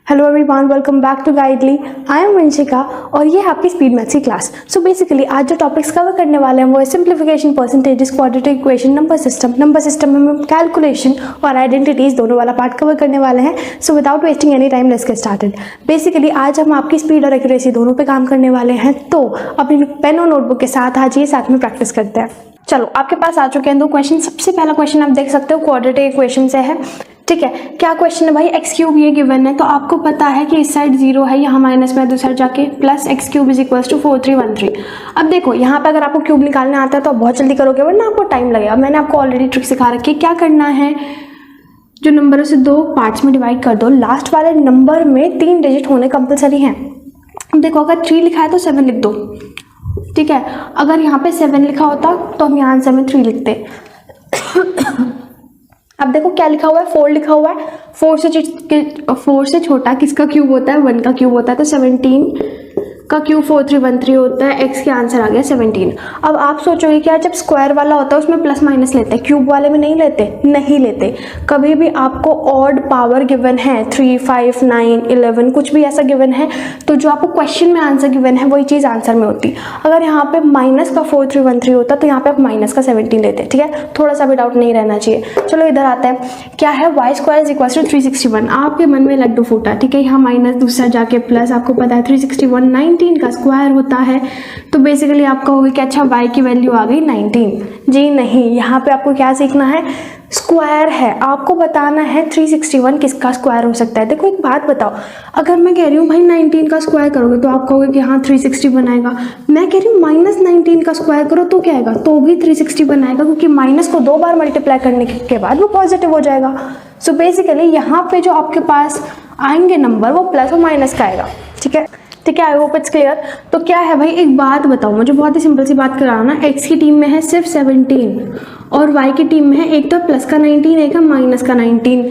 Hello everyone, welcome back to Guidely. I am Vanshika और ये है आपकी स्पीड मैथ्स की क्लास। सो बेसिकली आज जो टॉपिक्स कवर करने वाले हैं वो है simplification, percentages, quadratic equation, number system में हम कैलकुलेशन और आइडेंटिटीज दोनों वाला पार्ट कवर करने वाले हैं। So without wasting any time let's get started. Basically आज हम आपकी स्पीड और एक्यूरेसी दोनों पे काम करने वाले हैं, तो अपनी पेन और नोटबुक के साथ आज ये साथ में प्रैक्टिस करते हैं। चलो, आपके पास आ चुके हैं दो क्वेश्चन। सबसे पहला क्वेश्चन आप देख सकते हो क्वाड्रेटिक इक्वेशन से है, ठीक है। क्या क्वेश्चन है भाई, एक्स क्यूब ये गिवन है, तो आपको पता है कि इस साइड 0 है, यहाँ माइनस में दूसरी साइड जाके plus x cube is equals to 4313। अब देखो यहाँ पे अगर आपको क्यूब निकालने आता है तो आप बहुत जल्दी करोगे, वरना आपको टाइम लगेगा। मैंने आपको ऑलरेडी ट्रिक सिखा रखी है। क्या करना है, जो नंबरों से दो पार्ट्स में डिवाइड कर दो, लास्ट वाले नंबर में 3 डिजिट होने कंपलसरी हैं। अब देखो अगर 3 लिखा है तो 7 लिख दो, ठीक है। अगर यहाँ पे 7 लिखा होता तो हम यहाँ आंसर में 3 लिखते। अब देखो क्या लिखा हुआ है, 4 लिखा हुआ है। 4 से छोटा किसका क्यूब होता है, 1 का क्यूब होता है। तो 17 का क्यूब 4313 होता है। एक्स के आंसर आ गया 17। अब आप सोचोगे कि यार जब स्क्वायर वाला होता है उसमें प्लस माइनस लेते हैं, क्यूब वाले में नहीं लेते। कभी भी आपको ऑड पावर गिवन है 3, 5, 9, 11 कुछ भी ऐसा गिवन है, तो जो आपको क्वेश्चन में आंसर गिवन है वही चीज़ आंसर में होती। अगर यहाँ पे माइनस का 4313 होता तो यहाँ पे आप माइनस का 17 लेते, ठीक है। थोड़ा सा भी डाउट नहीं रहना चाहिए। चलो इधर आते हैं, क्या है Y square is equal to 361। आपके मन में लड्डू फूटा, ठीक है। यहाँ माइनस दूसरा जाके प्लस, आपको पता है 361 19 का स्क्वायर होता है। तो बेसिकली आप कहोगे कि अच्छा y की वैल्यू आ गई 19। जी नहीं, यहाँ पे आपको क्या सीखना है, स्क्वायर है। आपको बताना है 361 किसका स्क्वायर हो सकता है। देखो एक बात बताओ, अगर मैं कह रही हूँ भाई 19 का स्क्वायर करोगे तो आप कहोगे कि हाँ 360 बनाएगा। मैं कह रही हूँ माइनस 19 का स्क्वायर करो तो क्या आएगा, तो भी 360 बनाएगा, क्योंकि माइनस को 2 बार मल्टीप्लाई करने के बाद वो पॉजिटिव हो जाएगा। सो बेसिकली यहाँ पे जो आपके पास आएंगे नंबर वो प्लस और माइनस का आएगा, ठीक है। ठीक है, आई होप इट्स क्लियर। तो क्या है भाई, एक बात बताओ मुझे, बहुत ही सिंपल सी बात कराना। एक्स की टीम में है सिर्फ 17 और वाई की टीम में है एक तो प्लस का 19, एक है माइनस का 19,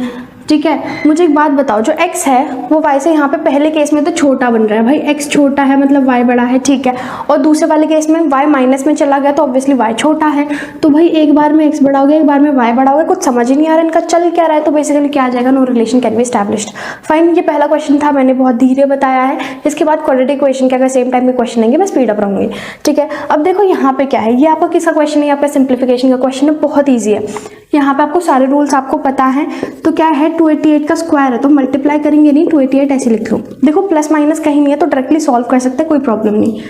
ठीक है। मुझे एक बात बताओ, जो x है वो y से यहाँ पे पहले केस में तो छोटा बन रहा है भाई, x छोटा है मतलब y बड़ा है, ठीक है। और दूसरे वाले केस में y माइनस में चला गया तो ऑब्वियसली y छोटा है। तो भाई एक बार में x बड़ा हो गया, एक बार में y बड़ा हो गया, कुछ समझ ही नहीं आ रहा इनका चल क्या रहा है। तो बेसिकली क्या आ जाएगा, no relation can be established. Fine, ये पहला क्वेश्चन था, मैंने बहुत धीरे बताया है। इसके बाद क्वाड्रेटिक इक्वेशन के अगर सेम टाइम में क्वेश्चन आएंगे मैं स्पीड अप रहूंगी, ठीक है। अब देखो यहाँ पे क्या है, ये आपका किसका क्वेश्चन है, आपका सिंप्लीफिकेशन का क्वेश्चन है, बहुत ईजी है। यहाँ पे आपको सारे रूल्स आपको पता है। तो क्या है, 288 का स्क्वायर है तो मल्टीप्लाई करेंगे नहीं, 288 ऐसे लिख लो। देखो प्लस माइनस कहीं नहीं है तो डायरेक्टली सॉल्व कर सकते हैं, कोई प्रॉब्लम नहीं।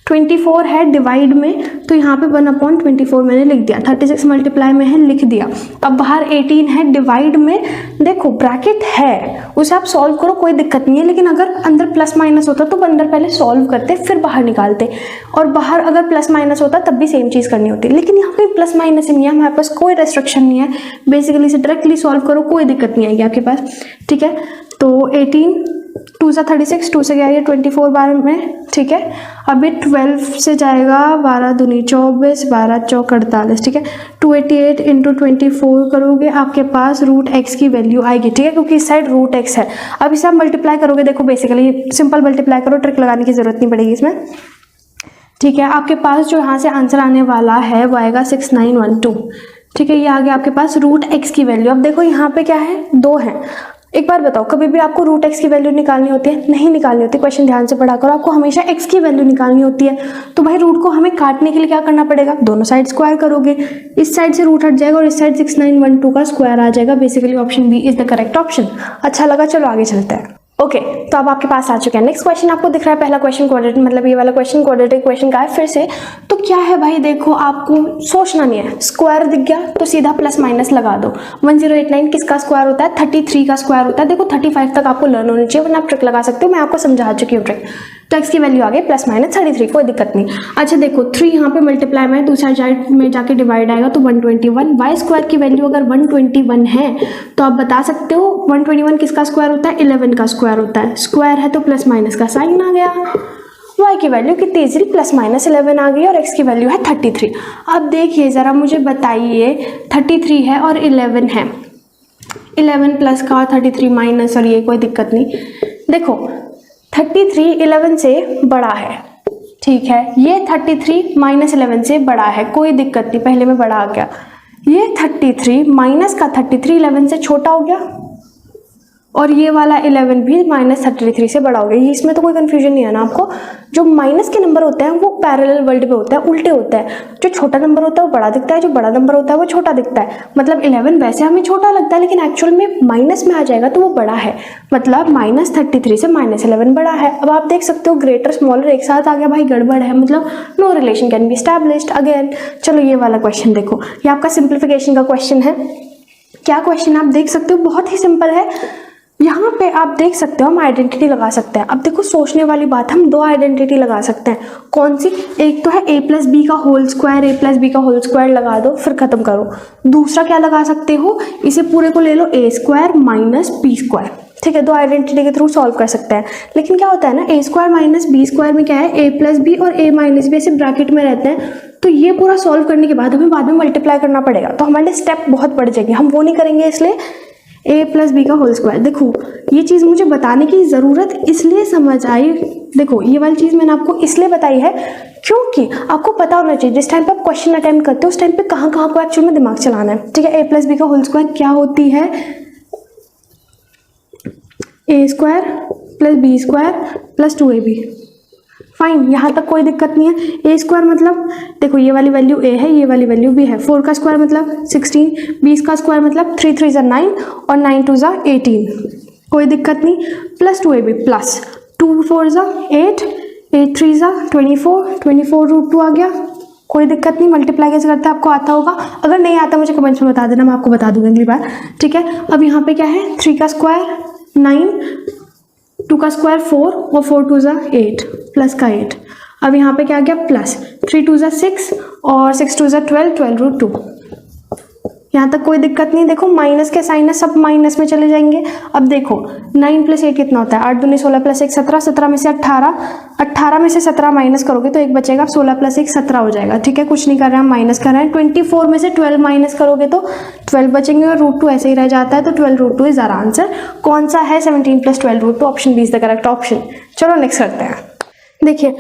24 है डिवाइड में, तो यहाँ पे 1/24 मैंने लिख दिया। 36 मल्टीप्लाई में है, लिख दिया। अब बाहर 18 है डिवाइड में, देखो ब्रैकेट है उसे आप सॉल्व करो, कोई दिक्कत नहीं है। लेकिन अगर अंदर प्लस माइनस होता तो अंदर पहले सॉल्व करते फिर बाहर निकालते, और बाहर अगर प्लस माइनस होता तब भी सेम चीज़ करनी होती। लेकिन यहाँ पे प्लस माइनस ही नहीं है, हमारे पास कोई रेस्ट्रिक्शन नहीं है। बेसिकली इसे डायरेक्टली सॉल्व करो, कोई दिक्कत नहीं आएगी आपके पास, ठीक है। तो 18 2 से 36, 2 से गया ये 24 बार में, ठीक है। अभी 12 से जाएगा 12 दूनी 24, 12 चौक 48, ठीक है। 288 इंटू 24 करोगे, आपके पास रूट एक्स की वैल्यू आएगी, ठीक है, क्योंकि इस साइड रूट एक्स है। अब इसे आप मल्टीप्लाई करोगे, देखो बेसिकली सिंपल मल्टीप्लाई करो, ट्रिक लगाने की जरूरत नहीं पड़ेगी इसमें, ठीक है। आपके पास जो यहाँ से आंसर आने वाला है वो आएगा 6912, ठीक है। ये आ गया आपके पास रूट एक्स की वैल्यू। अब देखो यहाँ पे क्या है, 2 है। एक बार बताओ, कभी भी आपको रूट एक्स की वैल्यू निकालनी होती है? नहीं निकालनी होती। क्वेश्चन ध्यान से पढ़ा करो, आपको हमेशा एक्स की वैल्यू निकालनी होती है। तो भाई रूट को हमें काटने के लिए क्या करना पड़ेगा, दोनों साइड स्क्वायर करोगे, इस साइड से रूट हट जाएगा और इस साइड 6912 का स्क्वायर आ जाएगा। Basically option B is the correct option. अच्छा लगा, चलो आगे चलते हैं। ओके, तो अब आपके पास आ चुके हैं। नेक्स्ट क्वेश्चन आपको दिख रहा है, पहला क्वेश्चन क्वाड्रेटिक, मतलब ये वाला क्वेश्चन क्वाड्रेटिक इक्वेशन का है फिर से। तो क्या है भाई, देखो आपको सोचना नहीं है, स्क्वायर दिख गया तो सीधा प्लस माइनस लगा दो। 1089 किसका स्क्वायर होता है, 33 का स्क्वायर होता है। देखो 35 तक आपको लर्न होनी चाहिए, वरना आप ट्रिक लगा सकते हो, मैं आपको समझा चुकी हूँ ट्रिक। तो एक्स की वैल्यू आ गई प्लस माइनस 33, कोई दिक्कत नहीं। अच्छा देखो 3 यहाँ पे मल्टीप्लाई में, दूसरा साइड में जाके डिवाइड आएगा तो 121। वाई स्क्वायर की वैल्यू अगर 121 है तो आप बता सकते हो 121 किसका स्क्वायर होता है, 11 का स्क्वायर होता है। स्क्वायर है तो प्लस माइनस का साइन आ गया। y की वैल्यू कितनी इजीली प्लस माइनस 11 आ गई और x की वैल्यू है 33। अब देखिए ज़रा मुझे बताइए, 33 है और 11 है, 11 प्लस का 33 माइनस, और ये कोई दिक्कत नहीं। देखो 33 11 से बड़ा है, ठीक है। ये 33 माइनस 11 से बड़ा है, कोई दिक्कत नहीं, पहले में बड़ा आ गया। ये 33 माइनस का 33 11 से छोटा हो गया, और ये वाला 11 भी -33 से बड़ा हो गया। इसमें तो कोई कंफ्यूजन नहीं है ना आपको। जो माइनस के नंबर होते हैं वो पैरेलल वर्ल्ड में होते हैं, उल्टे होते हैं। जो छोटा नंबर होता है वो बड़ा दिखता है, जो बड़ा नंबर होता है वो छोटा दिखता है। मतलब 11 वैसे हमें छोटा लगता है, लेकिन एक्चुअल में माइनस में आ जाएगा तो वो बड़ा है। मतलब -33 से -11 बड़ा है। अब आप देख सकते हो ग्रेटर स्मॉलर एक साथ आ गया, भाई गड़बड़ है, मतलब no relation can be established again. चलो ये वाला क्वेश्चन देखो, ये आपका सिंप्लीफिकेशन का क्वेश्चन है। क्या क्वेश्चन आप देख सकते हो, बहुत ही सिंपल है। यहाँ पे आप देख सकते हो हम आइडेंटिटी लगा सकते हैं। अब देखो सोचने वाली बात, हम दो आइडेंटिटी लगा सकते हैं। कौन सी? एक तो है a + b का होल स्क्वायर, a + b का होल स्क्वायर लगा दो फिर खत्म करो। दूसरा क्या लगा सकते हो, इसे पूरे को ले लो a² - b²। ठीक है, दो आइडेंटिटी के थ्रू सॉल्व कर सकते हैं। लेकिन क्या होता है ना, a² - b² में क्या है, a + b और a - b ऐसे ब्रैकेट में रहते हैं। तो ये पूरा सॉल्व करने के बाद हमें बाद में मल्टीप्लाई करना पड़ेगा, तो हमारे स्टेप बहुत बढ़ जाएंगे, हम वो नहीं करेंगे। इसलिए a + b का होल स्क्वायर। देखो ये चीज़ मुझे बताने की ज़रूरत इसलिए समझ आई, देखो ये वाली चीज़ मैंने आपको इसलिए बताई है क्योंकि आपको पता होना चाहिए जिस टाइम पे आप क्वेश्चन अटेम्प्ट करते हो उस टाइम पे कहाँ कहाँ को एक्चुअल में दिमाग चलाना है। ठीक है, a + b का होल स्क्वायर क्या होती है, a² + b² + 2ab। फाइन, यहाँ तक कोई दिक्कत नहीं है। a² मतलब देखो ये वाली वैल्यू a है, ये वाली वैल्यू b है। 4 का स्क्वायर मतलब 16, 20 का स्क्वायर मतलब 3 × 3 = 9 और 9 × 2 = 18, कोई दिक्कत नहीं। + 2ab प्लस 2 × 4 = 8, 8 × 3 = 24, 24 √2 आ गया, कोई दिक्कत नहीं। मल्टीप्लाई कैसे करते हैं आपको आता होगा, अगर नहीं आता मुझे कमेंट्स में बता देना, मैं आपको बता दूंगी अगली बार। ठीक है, अब यहाँ पे क्या है, 3 का स्क्वायर 9, 2 का स्क्वायर 4 और 4 × 2 = 8 प्लस का 8। अब यहाँ पे क्या आ गया प्लस 3 × 2 = 6 और 6 × 2 = 12, 12 √2। यहाँ तक कोई दिक्कत नहीं। देखो माइनस के साइन है, सब माइनस में चले जाएंगे। अब देखो 9 + 8 कितना होता है, 8 दूनी 16 + 1 17, 17 में से 18, 18 में से 17 माइनस करोगे तो एक बचेगा, 16 + 1 17 हो जाएगा। ठीक है, कुछ नहीं कर रहे हैं हम, माइनस कर रहे हैं। 24 में से 12 माइनस करोगे तो 12 बचेंगे और √2 ऐसे ही रह जाता है, तो 12 √2 इज आवर आंसर। कौन सा है, 17 + 12 √2, option B is the correct option. चलो नेक्स्ट करते हैं। देखिए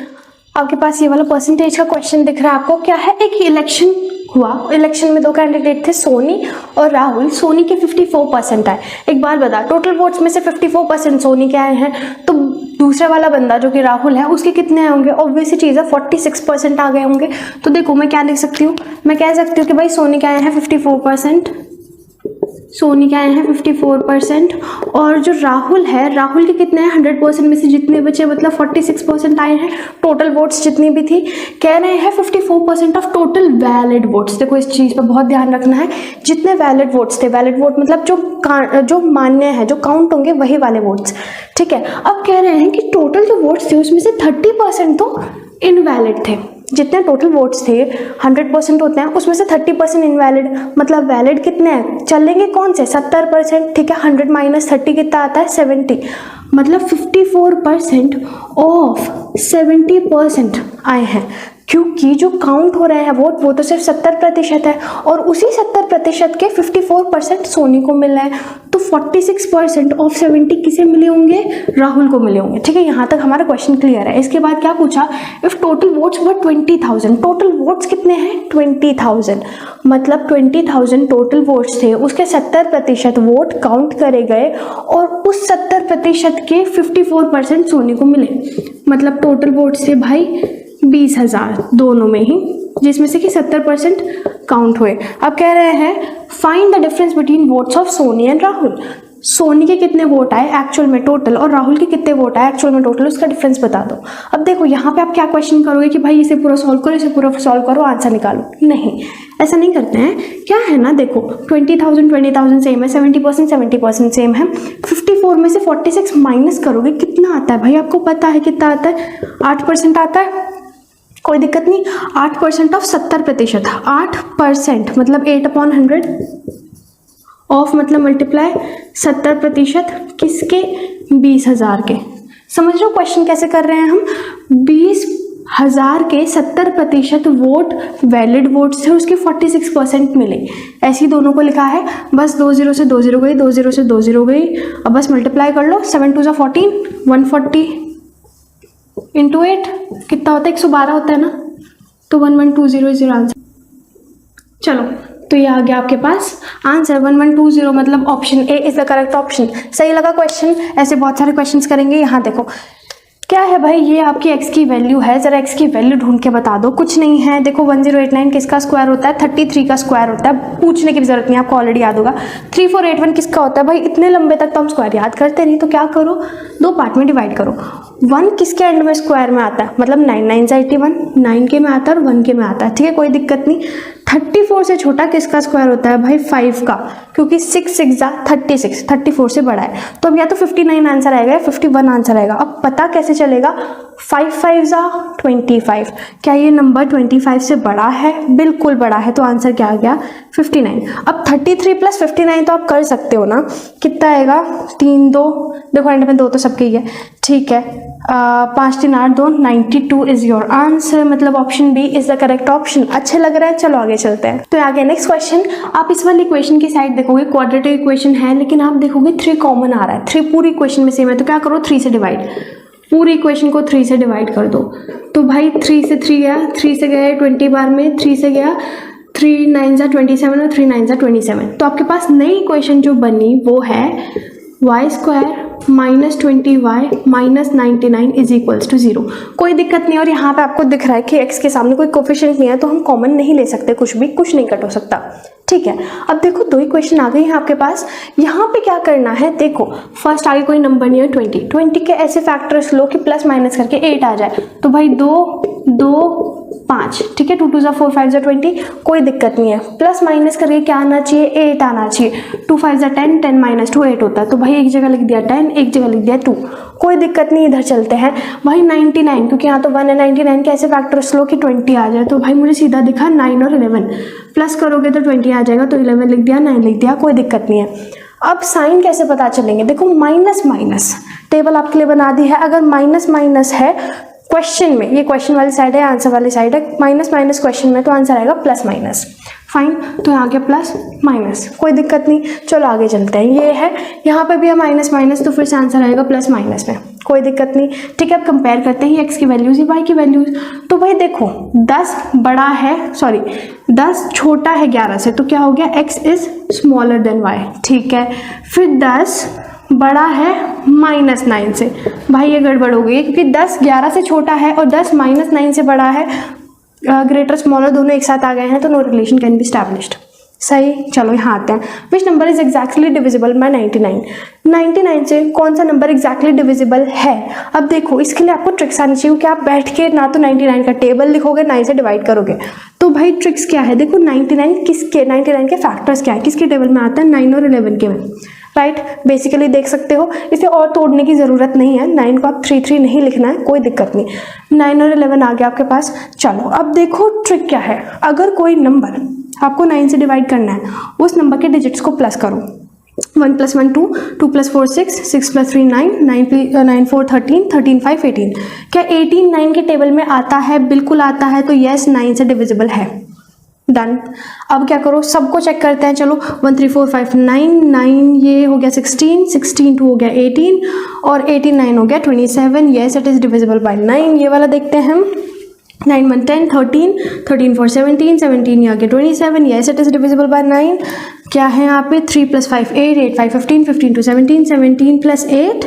आपके पास ये वाला परसेंटेज का क्वेश्चन दिख रहा है आपको, क्या है, एक इलेक्शन हुआ, इलेक्शन में दो कैंडिडेट थे, सोनी और राहुल। सोनी के 54% आए। एक बार बता, टोटल वोट्स में से 54% सोनी के आए हैं, तो दूसरा वाला बंदा जो कि राहुल है उसके कितने आए होंगे, ऑब्वियस चीज़ है 46% आ गए होंगे। तो देखो मैं क्या लिख सकती हूँ, मैं कह सकती हूँ कि भाई सोनी के आए हैं 54%, सोनी के आए हैं 54%, और जो राहुल है, राहुल के कितने हैं, 100% में से जितने बचे मतलब 46% आए हैं। टोटल वोट्स जितनी भी थी, कह रहे हैं 54% ऑफ टोटल वैलिड वोट्स। देखो इस चीज़ पर बहुत ध्यान रखना है, जितने वैलिड वोट्स थे, वैलिड वोट मतलब जो मान्य है, जो काउंट होंगे वही वाले वोट्स। ठीक है, अब कह रहे हैं कि टोटल जो वोट्स थे उसमें से 30% तो इनवैलिड थे। जितने टोटल वोट्स थे 100% होते हैं, उसमें से 30% इनवैलिड, मतलब वैलिड कितने हैं, चलेंगे कौन से, 70%। ठीक है, 100 - 30 कितना आता है, 70, मतलब 54% ऑफ 70% आए हैं। क्योंकि जो काउंट हो रहे हैं वोट वो तो सिर्फ 70% है, और उसी 70% के 54% सोनी को मिल रहे हैं। तो 46% ऑफ 70 किसे मिले होंगे, राहुल को मिले होंगे। ठीक है, यहाँ तक हमारा क्वेश्चन क्लियर है। इसके बाद क्या पूछा, if total votes were 20,000, total votes कितने हैं 20,000, मतलब 20,000 टोटल वोट्स थे, उसके 70% वोट काउंट करे गए और उस 70% के 54% सोनी को मिले, मतलब टोटल वोट्स थे भाई 20,000 दोनों में ही, जिसमें से कि 70% काउंट हुए। अब कह रहे हैं find the difference between votes of Soni and Rahul. Soni के कितने वोट आए एक्चुअल में टोटल, और राहुल के कितने वोट आए एक्चुअल में टोटल, उसका डिफरेंस बता दो। अब देखो यहाँ पे आप क्या क्वेश्चन करोगे कि भाई इसे पूरा सॉल्व करो, इसे पूरा सॉल्व करो, आंसर निकालो। नहीं, ऐसा नहीं करते हैं। क्या है ना, देखो 20,000 सेम है, 70% सेम है। 54 में से 46 माइनस करोगे कितना आता है भाई, आपको पता है कितना आता है, 8% आता है, कोई दिक्कत नहीं। 8% ऑफ 70%, 8% मतलब 8/100 ऑफ मतलब मल्टीप्लाई 70% किसके, 20,000 के। समझ रहे हो क्वेश्चन कैसे कर रहे हैं हम, 20,000 के 70% वोट वैलिड वोट्स थे, उसके 46% मिले, ऐसे ही दोनों को लिखा है। बस 2 0 से 2 0 गई, 2 0 से 2 0 गई, अब बस मल्टीप्लाई कर लो। 7 2 14, 140 इंटू 8 कितना होता है, 112 होता है ना, तो 1120 इज योर आंसर। चलो तो ये आ गया आपके पास आंसर 1120, मतलब option A is the correct option. सही लगा क्वेश्चन? ऐसे बहुत सारे क्वेश्चंस करेंगे। यहाँ देखो क्या है भाई, ये आपकी x की वैल्यू है, जरा x की वैल्यू ढूंढ के बता दो। कुछ नहीं है, देखो 1089 किसका स्क्वायर होता है? 33 का स्क्वायर होता है, पूछने की भी जरूरत नहीं, आपको ऑलरेडी याद होगा। 3481 किसका होता है? भाई इतने लंबे तक तो हम स्क्वायर याद करते नहीं, तो क्या करो, 2 पार्ट में डिवाइड करो। 1 किसके एंड में स्क्वायर में आता है? मतलब 9 9 से 81, 9 के में आता है और 1 के में आता है, ठीक है, कोई दिक्कत नहीं। 34 से छोटा किसका स्क्वायर होता है? भाई 5 का, क्योंकि 6 6 जा 36, 34 से बड़ा है। तो अब या तो 59 आंसर आएगा या 51 आंसर आएगा। अब पता कैसे चलेगा? 5 5 जा 25, क्या ये नंबर 25 से बड़ा है? बिल्कुल बड़ा है, तो आंसर क्या आ गया? 59। अब 33 प्लस 59 तो आप कर सकते हो ना, कितना आएगा? 3 2, देखो एंड में 2 तो सबके ही है, ठीक है। 5 3 8 2, 92 इज योर आंसर, मतलब option B is the correct option. अच्छे लग रहा है, चलो आगे चलते हैं। तो आगे नेक्स्ट क्वेश्चन, आप इस वाली इक्वेशन की साइड देखोगे क्वाड्रेटिक इक्वेशन है, लेकिन आप देखोगे 3 कॉमन आ रहा है। 3 पूरी इक्वेशन में सेम है, तो क्या करो, 3 से डिवाइड, पूरी इक्वेशन को 3 से डिवाइड कर दो। तो भाई 3 से 3 गया, 3 से गया 20 बार में, 3 से गया 3 9 जा 27 और 3 9 जा 27। तो आपके पास नई इक्वेशन जो बनी वो है Y square minus 20y minus 99 is equals to 0। कोई दिक्कत नहीं, और यहाँ पे आपको दिख रहा है कि x के सामने कोई कोफिशिएंट नहीं है, तो हम कॉमन नहीं ले सकते, कुछ भी, कुछ नहीं कट हो सकता, ठीक है। अब देखो 2 इक्वेशन आ गई हैं आपके पास। यहाँ पे क्या करना है, देखो फर्स्ट आगे कोई नंबर नहीं है 20 के ऐसे फैक्टर्स लो कि प्लस माइनस करके 8 आ जाए। तो भाई 2 2 5, ठीक है, 2 2 जा 4 5 जा 20, कोई दिक्कत नहीं है। प्लस माइनस करके क्या आना चाहिए? 8 आना चाहिए। 2 5 जा 10, 10 माइनस 2 8 होता है। तो भाई एक जगह लिख दिया 10, एक जगह लिख दिया 2, कोई दिक्कत नहीं। इधर चलते हैं भाई 99, क्योंकि यहाँ तो 1 है, 99 के ऐसे फैक्टर्स लो कि 20 आ जाए। तो भाई मुझे सीधा दिखा 9 और 11, प्लस करोगे तो 20 आ जाएगा, तो 11 लिख दिया, 9 लिख दिया, कोई दिक्कत नहीं है। अब साइन कैसे पता चलेंगे? देखो माइनस माइनस टेबल आपके लिए बना दी है। अगर माइनस माइनस है क्वेश्चन में, ये क्वेश्चन वाली साइड है, आंसर वाली साइड है, माइनस माइनस क्वेश्चन में, तो आंसर आएगा प्लस माइनस। फाइन, तो यहाँ के प्लस माइनस, कोई दिक्कत नहीं। चलो आगे चलते हैं। ये है, यहाँ पे भी है माइनस माइनस, तो फिर से आंसर आएगा प्लस माइनस में, कोई दिक्कत नहीं, ठीक है। अब कंपेयर करते हैं एक्स की वैल्यूज ही वाई की वैल्यूज। तो भाई देखो 10 बड़ा है, सॉरी 10 छोटा है 11 से, तो क्या हो गया? X is smaller than Y, ठीक है। फिर 10 बड़ा है -9 से, भाई ये गड़बड़ हो गई, क्योंकि 10 11 से छोटा है और 10 -9 से बड़ा है, ग्रेटर स्मॉलर दोनों एक साथ आ गए हैं, तो no relation can be established. सही, चलो यहाँ आते हैं। Which number is exactly divisible by 99? 99 से कौन सा नंबर एग्जैक्टली डिविजिबल है? अब देखो इसके लिए आपको ट्रिक्स आनी चाहिए कि आप बैठ के ना तो 99 का टेबल लिखोगे, ना इसे डिवाइड करोगे। तो भाई ट्रिक्स क्या है? देखो 99 के फैक्टर्स क्या है, किसके टेबल में आता है? 9 और 11 के में, राइट। बेसिकली देख सकते हो, इसे और तोड़ने की जरूरत नहीं है। 9 को आप 3 3 नहीं लिखना है, कोई दिक्कत नहीं। 9 और 11 आ गया आपके पास। चलो अब देखो ट्रिक क्या है। अगर कोई नंबर आपको 9 से डिवाइड करना है, उस नंबर के डिजिट्स को प्लस करो। 1 + 1 2, 2 + 4 6, 6 + 3 9, 9 4 13, 13 5 18। क्या 18 9 के टेबल में आता है? बिल्कुल आता है, तो यस 9 से डिविजिबल है। डन। अब क्या करो, सबको चेक करते हैं। चलो 1 3 4 5 9, 9 ये हो गया 16, 16 2 हो गया 18 और 18 9 हो गया 27। Yes it is divisible by 9। ये वाला देखते हैं हम। 9 1 10, 13, 13 4 17, 17 ये आ गया 27। Yes it is divisible by 9। क्या है यहाँ पे? 3 + 5 8, 8 5 15, 15 2 17, 17 + 8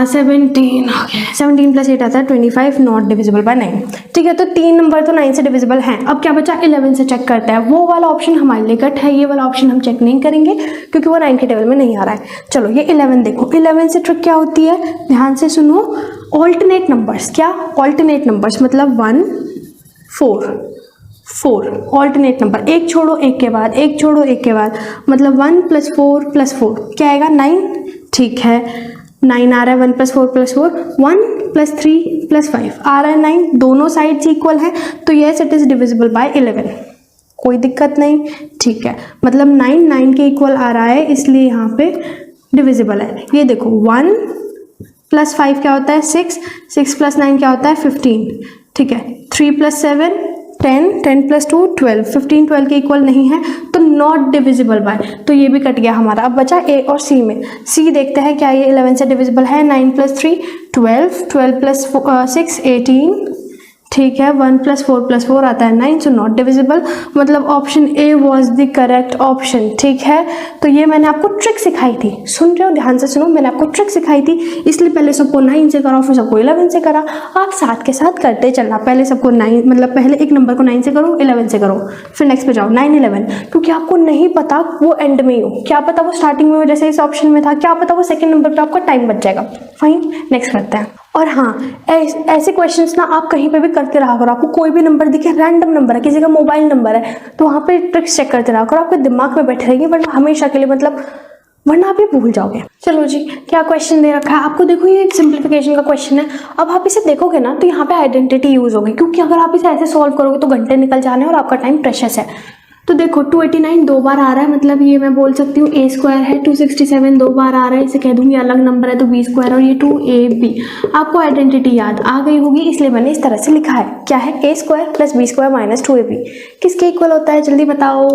17 हो गया। 17 + 8 आता है 25, नॉट डिविजिबल बाय 9। ठीक है, तो 3 नंबर तो 9 से डिविजिबल हैं। अब क्या बचा? 11 से चेक करते हैं। वो वाला ऑप्शन हमारे लिए कट है, ये वाला ऑप्शन हम चेक नहीं करेंगे क्योंकि वो 9 के टेबल में नहीं आ रहा है। चलो ये 11 देखो। 11 से ट्रिक क्या होती है, ध्यान से सुनो। ऑल्टरनेट नंबर्स, क्या ऑल्टरनेट नंबर्स मतलब 1 4 4 ऑल्टरनेट नंबर, एक छोड़ो एक के बाद, एक छोड़ो एक के बाद, मतलब 1 + 4 + 4 क्या आएगा? 9। ठीक है, 9 आ रहा है। 1 + 4 + 4, 1 + 3 + 5 आ रहा है 9। दोनों साइड्स इक्वल हैं, तो yes it is divisible by 11। कोई दिक्कत नहीं, ठीक है। मतलब 9 9 के इक्वल आ रहा है, इसलिए यहाँ पे डिविजिबल है। ये देखो 1 + 5 क्या होता है? 6, 6 + 9 क्या होता है? 15। ठीक है, 3 + 7 10, 10 + 2 12, 15 12 के इक्वल नहीं है, तो नॉट डिविजिबल बाय। तो ये भी कट गया हमारा। अब बचा ए और सी में। सी देखते हैं क्या ये 11 से डिविजिबल है? 9 + 3 12, 12 + 6 18, ठीक है, 1 + 4 + 4 आता है 9, सो नॉट डिविजिबल, मतलब option A was the correct option. ठीक है, तो ये मैंने आपको ट्रिक सिखाई थी, सुन रहे हो, ध्यान से सुनो, मैंने आपको ट्रिक सिखाई थी, इसलिए पहले सबको 9 से करा, फिर सबको 11 से करा। आप साथ के साथ करते चलना, पहले सबको 9, मतलब पहले एक नंबर को 9 से करो, 11 से करो, फिर नेक्स्ट पे जाओ 9 11, क्योंकि आपको नहीं पता वो एंड में ही हो, क्या पता वो स्टार्टिंग में हो जैसे इस ऑप्शन में था, क्या पता वो सेकंड नंबर पे आपका टाइम बच जाएगा। फाइन, नेक्स्ट करते हैं। और हाँ, ऐसे क्वेश्चंस ना आप कहीं पे भी करते रहा करो, आपको कोई भी नंबर दिखे, रैंडम नंबर है, किसी का मोबाइल नंबर है, तो वहाँ पे ट्रिक्स चेक करते रहा करो, आपके दिमाग में बैठे रहेंगे, वरना हमेशा के लिए, मतलब वरना आप ये भूल जाओगे। चलो जी, क्या क्वेश्चन दे रखा है आपको, देखो ये एक सिंप्लीफिकेशन का क्वेश्चन है। अब आप इसे देखोगे ना तो यहाँ पे आइडेंटिटी यूज होगी, क्योंकि अगर आप इसे ऐसे सॉल्व करोगे तो घंटे निकल जाने और आपका टाइम प्रेशियस है। तो देखो 289 दो बार आ रहा है, मतलब ये मैं बोल सकती हूँ a² है, 267 दो बार आ रहा है, इसे कह दूंगी अलग नंबर है तो b² और ये 2ab। आपको आइडेंटिटी याद आ गई होगी, इसलिए मैंने इस तरह से लिखा है, क्या है, a² + b² - 2ab किसके इक्वल होता है, जल्दी बताओ,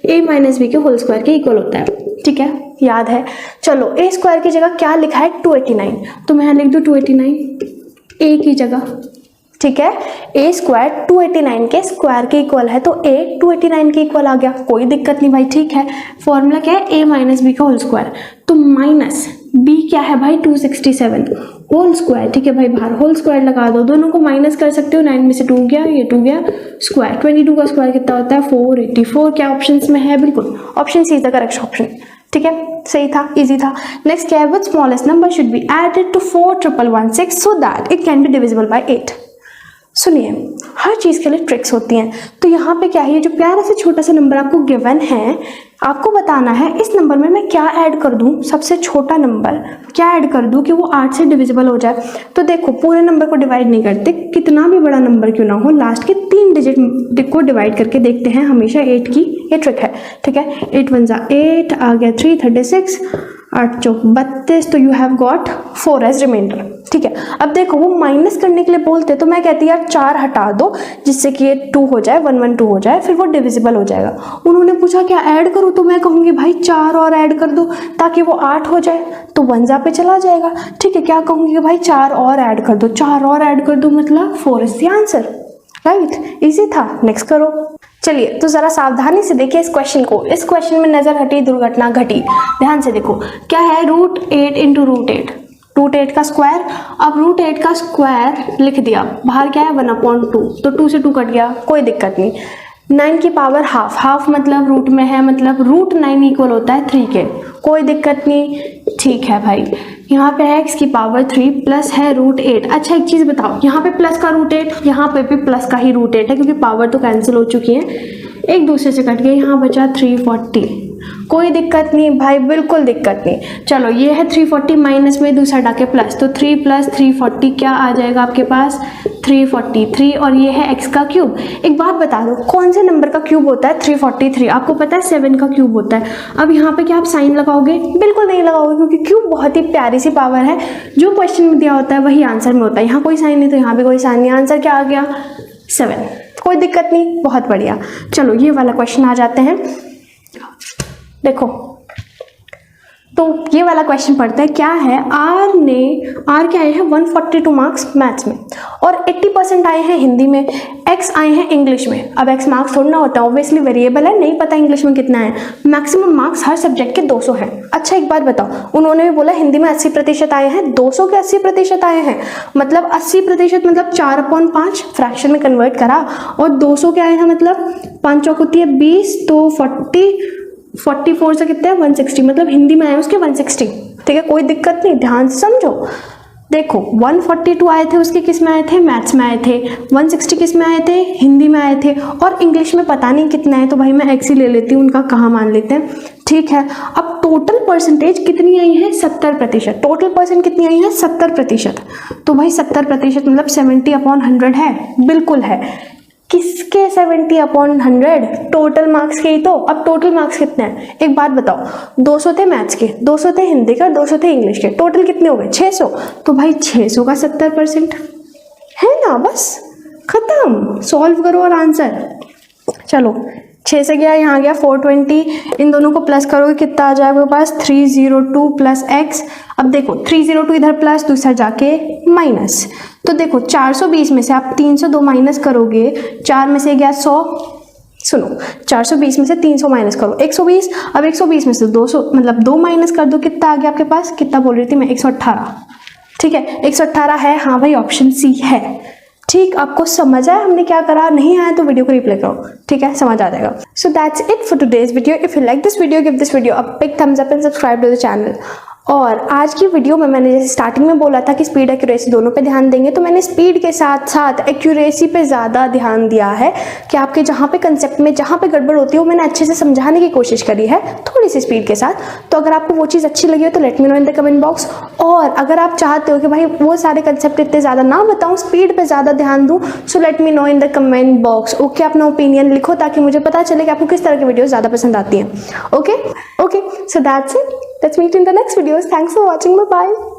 a - b के होल स्क्वायर के इक्वल होता है। ठीक है, याद है। चलो a² की जगह क्या लिखा है, 289, तो मैं लिख दूँ 289 a की जगह। ठीक है, a² 289 के स्क्वायर के इक्वल है, तो a 289 के इक्वल आ गया, कोई दिक्कत नहीं भाई। ठीक है, फॉर्मूला क्या है, a - b का होल स्क्वायर, तो माइनस b क्या है भाई, 267 होल स्क्वायर। ठीक है भाई, बाहर होल स्क्वायर लगा दो, दोनों को माइनस कर सकते हो, 9 में से 2 गया, ये 2 गया, स्क्वायर 22 का स्क्वायर कितना होता है, 484। क्या ऑप्शन में है, बिल्कुल option C is the correct option. ठीक है, सही था, इजी था। नेक्स्ट क्या है, which smallest number should be added to 4116 so that it can be divisible by 8। सुनिए, हर चीज़ के लिए ट्रिक्स होती हैं, तो यहाँ पे क्या है, ये जो प्यारा सा छोटा सा नंबर आपको गिवन है, आपको बताना है इस नंबर में मैं क्या ऐड कर दूँ, सबसे छोटा नंबर क्या ऐड कर दूँ कि वो 8 से डिविजिबल हो जाए। तो देखो, पूरे नंबर को डिवाइड नहीं करते, कितना भी बड़ा नंबर क्यों ना हो, लास्ट के 3 डिजिट को डिवाइड करके देखते हैं हमेशा 8 की, ये ट्रिक है। ठीक है, 8 × 1 = 8, आ गया 3 36, 8 × 4 32, तो you have got 4 as remainder. ठीक है, अब देखो वो माइनस करने के लिए बोलते तो मैं कहती यार 4 हटा दो, जिससे कि ये 2 हो जाए, 1 1 2 हो जाए, फिर वो डिविजिबल हो जाएगा। उन्होंने पूछा क्या ऐड करूँ, तो मैं कहूँगी भाई 4 और ऐड कर दो ताकि वो 8 हो जाए, तो 1 पे चला जाएगा। ठीक है, क्या कहूँगी भाई 4 और ऐड कर दो, 4 और ऐड कर दो, मतलब 4 is the answer. Right, easy था। नेक्स्ट करो। चलिए, तो जरा सावधानी से देखिए इस क्वेश्चन को, इस क्वेश्चन में नजर हटी दुर्घटना घटी। ध्यान से देखो, क्या है, √8 × √8, √8 का स्क्वायर। अब √8 का स्क्वायर लिख दिया, बाहर क्या है 1/2, तो 2 से 2 कट गया, कोई दिक्कत नहीं। 9 की पावर हाफ, हाफ मतलब रूट में है, मतलब √9 इक्वल होता है 3 के, कोई दिक्कत नहीं। ठीक है भाई, यहाँ पे है x की पावर 3 प्लस है √8। अच्छा, एक चीज़ बताओ, यहाँ पे प्लस का √8, यहाँ पे भी प्लस का ही √8 है, क्योंकि पावर तो कैंसिल हो चुकी है, एक दूसरे से कट गए, यहाँ बचा 340, कोई दिक्कत नहीं भाई, बिल्कुल दिक्कत नहीं। चलो, ये है 340 माइनस में दूसरा डाके प्लस, तो 3 + 340 क्या आ जाएगा आपके पास, 343, और ये है x का क्यूब। एक बात बता दो, कौन से नंबर का क्यूब होता है 343, आपको पता है 7 का क्यूब होता है। अब यहाँ पे क्या आप साइन लगाओगे, बिल्कुल नहीं लगाओगे, क्योंकि क्यूब बहुत ही प्यारी सी पावर है, जो क्वेश्चन में दिया होता है वही आंसर में होता है। यहाँ कोई साइन नहीं तो यहाँ भी कोई साइन नहीं, आंसर क्या आ गया 7, कोई दिक्कत नहीं, बहुत बढ़िया। चलो, ये वाला क्वेश्चन आ जाते हैं। देखो, तो ये वाला क्वेश्चन पढ़ते हैं, क्या है, आर के आए हैं 142 मार्क्स मैथ्स में, और 80% आए हैं हिंदी में, एक्स आए हैं इंग्लिश में। अब एक्स मार्क्स थोड़ा ना होता है, ऑब्वियसली वेरिएबल है, नहीं पता इंग्लिश में कितना है। मैक्सिमम मार्क्स हर सब्जेक्ट के 200 हैं। अच्छा, एक बात बताओ, उन्होंने भी बोला हिंदी में 80% आए हैं, 200 के 80% आए हैं, मतलब 80% मतलब 4/5 फ्रैक्शन में कन्वर्ट करा, और 200 के आए हैं मतलब 5 चौक होती है 20, तो 44 से कितने हैं 160, मतलब हिंदी में आए उसके 160। ठीक है, कोई दिक्कत नहीं, ध्यान से समझो। देखो, 142 आए थे उसके किस में आए थे, मैथ्स में आए थे, 160 किस में आए थे, हिंदी में आए थे, और इंग्लिश में पता नहीं कितना है, तो भाई मैं एक्स ही ले लेती हूँ, उनका कहाँ मान लेते हैं। ठीक है, अब टोटल परसेंटेज कितनी आई है, 70%। टोटल परसेंट कितनी आई है, 70%। तो भाई 70% मतलब 70/100 है, बिल्कुल है। किसके 70/100, टोटल मार्क्स के ही तो। अब टोटल मार्क्स कितने हैं, एक बात बताओ, 200 थे मैथ्स के, 200 थे हिंदी के, और 200 थे इंग्लिश के, टोटल कितने हो गए 600। तो भाई 600 का 70% है ना, बस खत्म, सॉल्व करो और आंसर। चलो, 6 से गया, यहाँ गया 420, इन दोनों को प्लस करोगे कितना आ जाएगा आपके पास, 302 + x। अब देखो 302 इधर प्लस, दूसरा जाके माइनस, तो देखो 420 में से आप 302 माइनस करोगे, 4 में से गया 100, सुनो 420 में से 300 माइनस करो 120, अब 120 में से 200 मतलब 2 माइनस कर दो, कितना आ गया आपके पास, कितना बोल रही थी मैं, 118। ठीक है 118 है, हाँ भाई ऑप्शन सी है। ठीक, आपको समझ आया हमने क्या करा, नहीं आया तो वीडियो को रिप्ले करो, ठीक है समझ आ जाएगा। So that's it for today's video. If you like this video give this video a big thumbs up and subscribe to the channel. और आज की वीडियो में मैंने जैसे स्टार्टिंग में बोला था कि स्पीड एक्यूरेसी दोनों पे ध्यान देंगे, तो मैंने स्पीड के साथ साथ एक्यूरेसी पे ज़्यादा ध्यान दिया है कि आपके जहाँ पे कंसेप्ट में जहाँ पे गड़बड़ होती है वो मैंने अच्छे से समझाने की कोशिश करी है थोड़ी सी स्पीड के साथ। तो अगर आपको वो चीज़ अच्छी लगी हो तो let me know in the comment box. और अगर आप चाहते हो कि भाई वो सारे कंसेप्ट इतने ज़्यादा ना बताऊँ, स्पीड पर ज़्यादा ध्यान दूँ, so let me know in the comment box. Okay, अपना ओपिनियन लिखो ताकि मुझे पता चले कि आपको किस तरह की वीडियो ज़्यादा पसंद आती हैं। Okay, so that's it. Let's meet in the next videos. Thanks for watching. Bye bye.